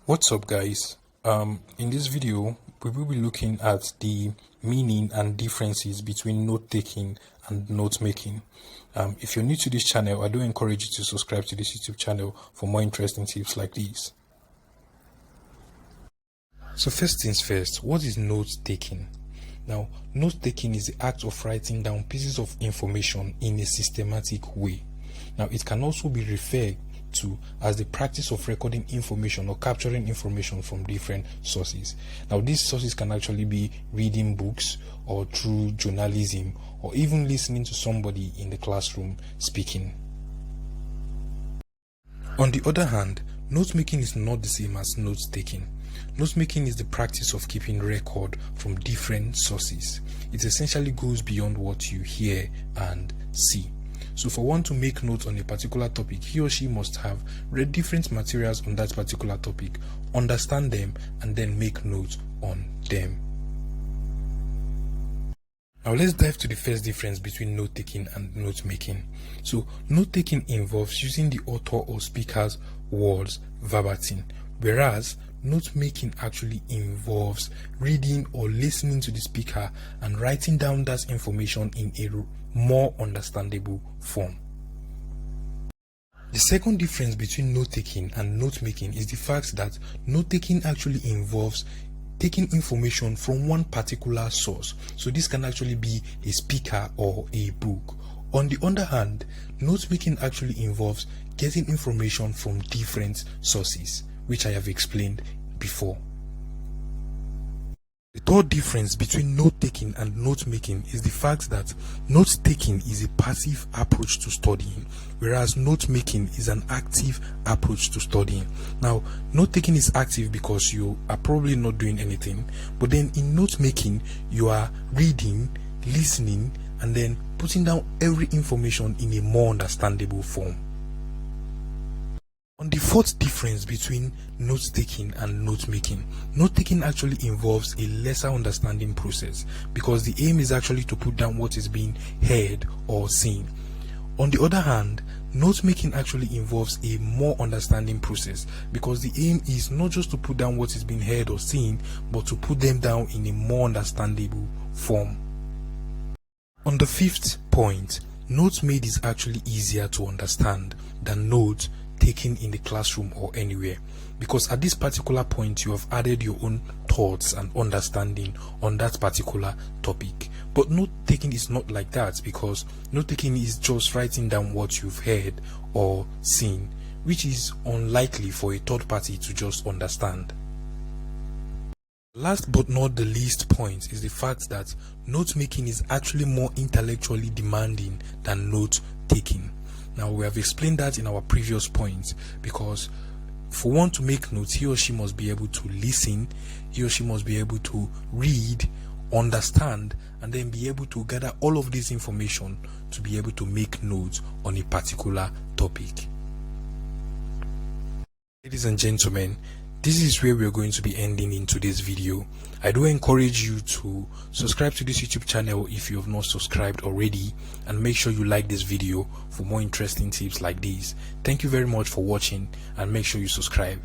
What's up, guys? In this video we will be looking at the meaning and differences between note-taking and note-making. If you're new to this channel, I do encourage you to subscribe to this YouTube channel for more interesting tips like these. So first things first, what is note-taking? Now, note-taking is the act of writing down pieces of information in a systematic way. Now, it can also be referred to as the practice of recording information or capturing information from different sources. Now, these sources can actually be reading books or through journalism or even listening to somebody in the classroom speaking. On the other hand, note-making is not the same as note-taking. Note-making is the practice of keeping record from different sources. It essentially goes beyond what you hear and see. So for one to make notes on a particular topic, he or she must have read different materials on that particular topic, understand them, and then make notes on them. Now let's dive to the first difference between note-taking and note-making. So note-taking involves using the author or speaker's words verbatim, whereas note-making actually involves reading or listening to the speaker and writing down that information in a more understandable form. The second difference between note-taking and note-making is the fact that note-taking actually involves taking information from one particular source. So this can actually be a speaker or a book. On the other hand, note-making actually involves getting information from different sources, which I have explained before. The third difference between note-taking and note-making is the fact that note-taking is a passive approach to studying, whereas note-making is an active approach to studying. Now, note-taking is active because you are probably not doing anything, but then in note-making, you are reading, listening, and then putting down every information in a more understandable form. On the fourth difference between note-taking and note-making, note-taking actually involves a lesser understanding process because the aim is actually to put down what is being heard or seen. On the other hand, note-making actually involves a more understanding process because the aim is not just to put down what is being heard or seen, but to put them down in a more understandable form. On the fifth point, notes made is actually easier to understand than notes taken in the classroom or anywhere, because at this particular point you have added your own thoughts and understanding on that particular topic. But note taking is not like that, because note taking is just writing down what you've heard or seen, which is unlikely for a third party to just understand. Last but not the least point is the fact that note making is actually more intellectually demanding than note taking. Now, we have explained that in our previous points, because for one to make notes, he or she must be able to listen, he or she must be able to read, understand, and then be able to gather all of this information to be able to make notes on a particular topic. Ladies and gentlemen, this is where we're going to be ending in today's video. I do encourage you to subscribe to this YouTube channel if you have not subscribed already, and make sure you like this video for more interesting tips like these. Thank you very much for watching, and make sure you subscribe.